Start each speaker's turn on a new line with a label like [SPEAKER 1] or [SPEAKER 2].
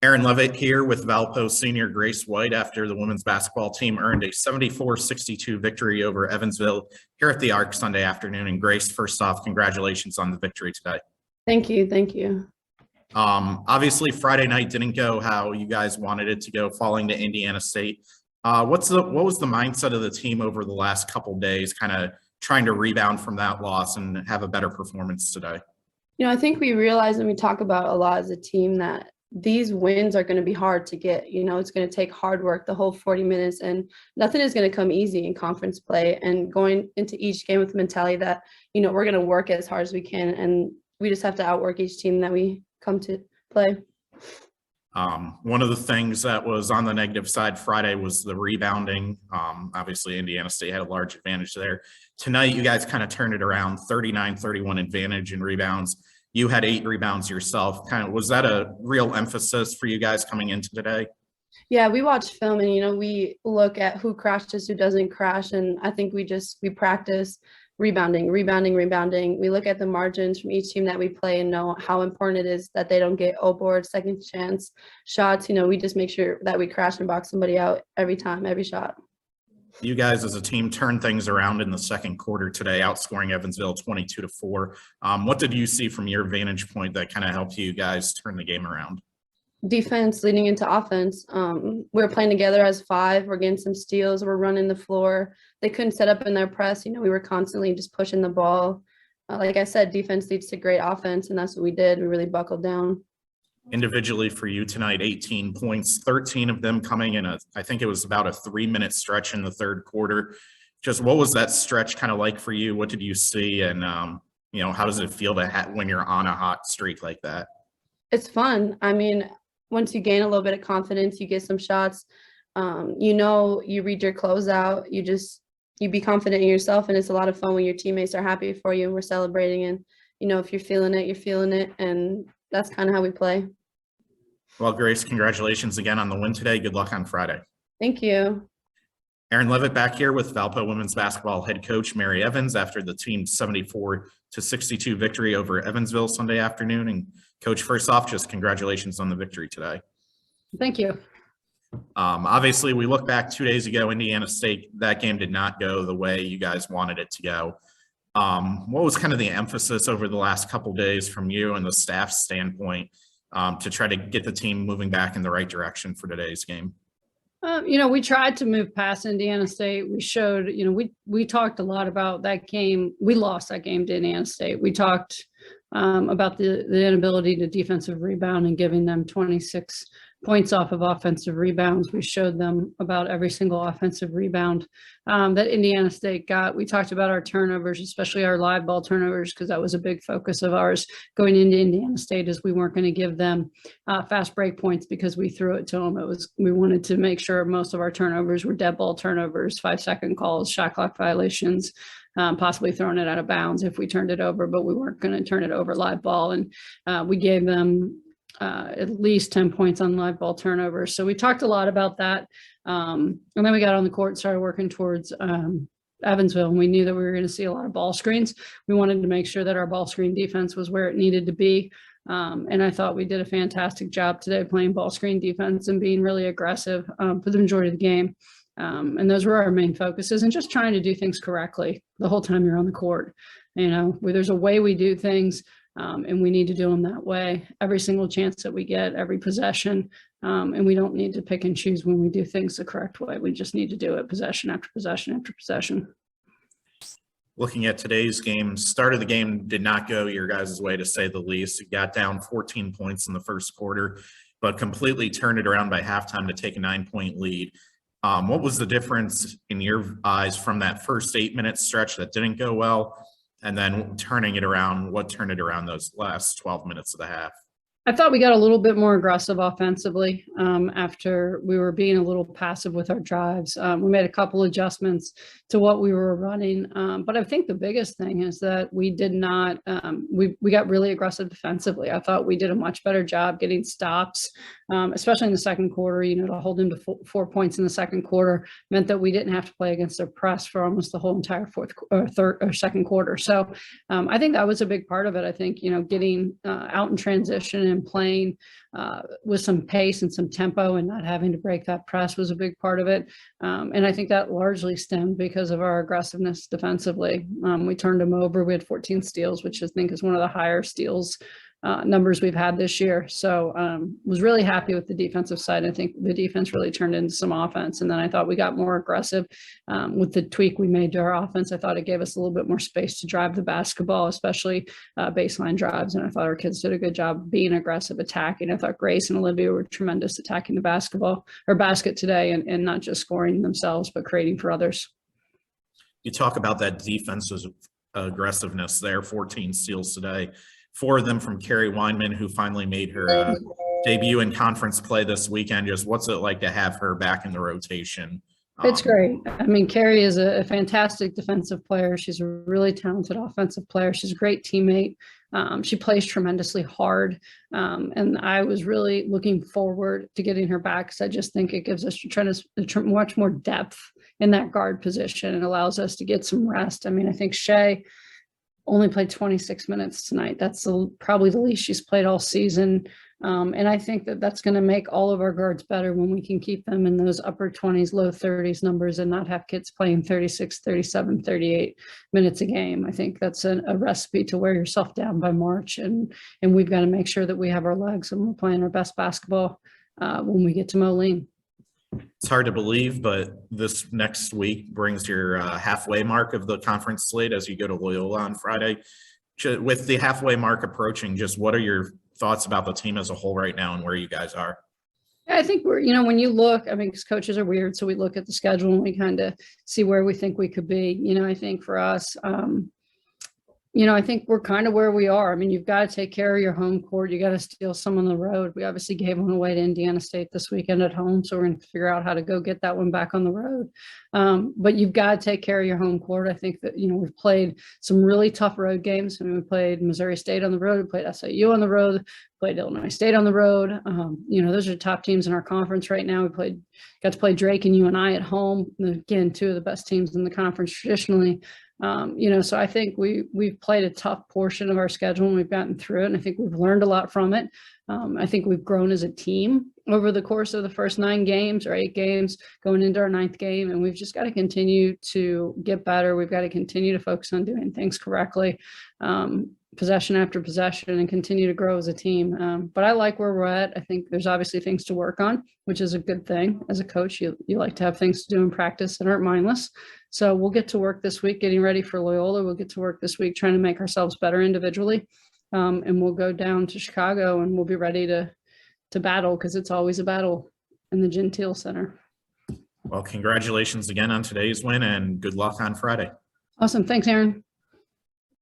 [SPEAKER 1] Aaron Levitt here with Valpo senior Grace White after the women's basketball team earned a 74-62 victory over Evansville here at the Arc Sunday afternoon. And Grace, first off, congratulations on the victory today.
[SPEAKER 2] Thank you. Thank you.
[SPEAKER 1] Obviously, Friday night didn't go how you guys wanted it to go, falling to Indiana State. What was the mindset of the team over the last couple days, kind of trying to rebound from that loss and have a better performance today?
[SPEAKER 2] I think we realize, and we talk about a lot as a team, that these wins are going to be hard to get. It's going to take hard work the whole 40 minutes, and nothing is going to come easy in conference play. And going into each game with the mentality that, we're going to work as hard as we can, and we just have to outwork each team that we come to play.
[SPEAKER 1] One of the things that was on the negative side Friday was the rebounding. Obviously, Indiana State had a large advantage there. Tonight, you guys kind of turned it around, 39-31 advantage in rebounds. You had 8 rebounds yourself. Was that a real emphasis for you guys coming into today?
[SPEAKER 2] Yeah, we watch film and, we look at who crashes, who doesn't crash. And I think we practice rebounding. We look at the margins from each team that we play and know how important it is that they don't get O-board, second chance shots. We just make sure that we crash and box somebody out every time, every shot.
[SPEAKER 1] You guys as a team turned things around in the second quarter today, outscoring Evansville 22-4. What did you see from your vantage point that kind of helped you guys turn the game around?
[SPEAKER 2] Defense leading into offense. We're playing together as 5. We're getting some steals. We're running the floor. They couldn't set up in their press. We were constantly just pushing the ball. Like I said, defense leads to great offense, and that's what we did. We really buckled down.
[SPEAKER 1] Individually for you tonight, 18 points, 13 of them coming in I think it was about a 3-minute stretch in the third quarter. Just what was that stretch kind of like for you? What did you see? And, how does it feel when you're on a hot streak like that?
[SPEAKER 2] It's fun. Once you gain a little bit of confidence, you get some shots, you read your closeout, you be confident in yourself, and it's a lot of fun when your teammates are happy for you and we're celebrating. And, if you're feeling it, you're feeling it. And that's kind of how we play.
[SPEAKER 1] Well, Grace, congratulations again on the win today. Good luck on Friday.
[SPEAKER 2] Thank you.
[SPEAKER 1] Aaron Levitt back here with Valpo women's basketball head coach Mary Evans after the team's 74-62 victory over Evansville Sunday afternoon. And Coach, first off, just congratulations on the victory today.
[SPEAKER 2] Thank you.
[SPEAKER 1] Obviously, we look back 2 days ago, Indiana State, that game did not go the way you guys wanted it to go. What was kind of the emphasis over the last couple of days from you and the staff standpoint to try to get the team moving back in the right direction for today's game?
[SPEAKER 3] We tried to move past Indiana State. We showed, we talked a lot about that game. We lost that game to Indiana State. We talked about the inability to defensive rebound and giving them 26 points off of offensive rebounds. We showed them about every single offensive rebound that Indiana State got. We talked about our turnovers, especially our live ball turnovers, because that was a big focus of ours going into Indiana State, is we weren't going to give them fast break points because we threw it to them. We wanted to make sure most of our turnovers were dead ball turnovers, 5-second calls, shot clock violations, possibly throwing it out of bounds if we turned it over, but we weren't going to turn it over live ball. And we gave them at least 10 points on live ball turnovers. So we talked a lot about that. And then we got on the court and started working towards Evansville, and we knew that we were going to see a lot of ball screens. We wanted to make sure that our ball screen defense was where it needed to be. And I thought we did a fantastic job today playing ball screen defense and being really aggressive for the majority of the game. And those were our main focuses, and just trying to do things correctly the whole time you're on the court. There's a way we do things. And we need to do them that way every single chance that we get, every possession. And we don't need to pick and choose when we do things the correct way. We just need to do it possession after possession after possession.
[SPEAKER 1] Looking at today's game, start of the game did not go your guys' way, to say the least. It got down 14 points in the first quarter, but completely turned it around by halftime to take a 9-point lead. What was the difference in your eyes from that first 8-minute stretch that didn't go well, and then turning it around? What turned it around those last 12 minutes of the half?
[SPEAKER 3] I thought we got a little bit more aggressive offensively after we were being a little passive with our drives. We made a couple adjustments to what we were running. But I think the biggest thing is that we did not, we got really aggressive defensively. I thought we did a much better job getting stops, especially in the second quarter. To hold them to 4 points in the second quarter meant that we didn't have to play against their press for almost the whole entire second quarter. So I think that was a big part of it. I think, getting out in transition and playing with some pace and some tempo and not having to break that press was a big part of it. And I think that largely stemmed because of our aggressiveness defensively. We turned them over. We had 14 steals, which I think is one of the higher steals numbers we've had this year. So was really happy with the defensive side. I think the defense really turned into some offense. And then I thought we got more aggressive with the tweak we made to our offense. I thought it gave us a little bit more space to drive the basketball, especially baseline drives. And I thought our kids did a good job being aggressive, attacking. I thought Grace and Olivia were tremendous attacking the basketball or basket today and not just scoring themselves, but creating for others.
[SPEAKER 1] You talk about that defensive aggressiveness there, 14 steals today. 4 of them from Carrie Weinman, who finally made her debut in conference play this weekend. Just what's it like to have her back in the rotation?
[SPEAKER 3] It's great. I mean, Carrie is a fantastic defensive player. She's a really talented offensive player. She's a great teammate. She plays tremendously hard. And I was really looking forward to getting her back because I just think it gives us much more depth in that guard position and allows us to get some rest. I mean, I think Shea only played 26 minutes tonight. That's probably the least she's played all season. And I think that that's going to make all of our guards better when we can keep them in those upper 20s, low 30s numbers and not have kids playing 36, 37, 38 minutes a game. I think that's a recipe to wear yourself down by March. And we've got to make sure that we have our legs and we're playing our best basketball when we get to Moline.
[SPEAKER 1] It's hard to believe, but this next week brings your halfway mark of the conference slate as you go to Loyola on Friday. With the halfway mark approaching, just what are your thoughts about the team as a whole right now and where you guys are?
[SPEAKER 3] Yeah, I think we're, when you look, I mean, because coaches are weird, so we look at the schedule and we kind of see where we think we could be. I think for us, I think we're kind of where we are. I mean, you've got to take care of your home court. You got to steal some on the road. We obviously gave one away to Indiana State this weekend at home, so we're going to figure out how to go get that one back on the road. But you've got to take care of your home court. I think that, we've played some really tough road games. I mean, we played Missouri State on the road. We played SIU on the road. Played Illinois State on the road. Those are top teams in our conference right now. We got to play Drake and UNI at home. Again, 2 of the best teams in the conference traditionally. So I think we've played a tough portion of our schedule and we've gotten through it. And I think we've learned a lot from it. I think we've grown as a team over the course of the first 9 games or 8 games going into our 9th game. And we've just got to continue to get better. We've got to continue to focus on doing things correctly, possession after possession, and continue to grow as a team. But I like where we're at. I think there's obviously things to work on, which is a good thing. As a coach, you like to have things to do in practice that aren't mindless. So we'll get to work this week getting ready for Loyola. We'll get to work this week trying to make ourselves better individually. And we'll go down to Chicago and we'll be ready to battle, because it's always a battle in the Gentile Center.
[SPEAKER 1] Well, congratulations again on today's win and good luck on Friday.
[SPEAKER 3] Awesome. Thanks, Aaron.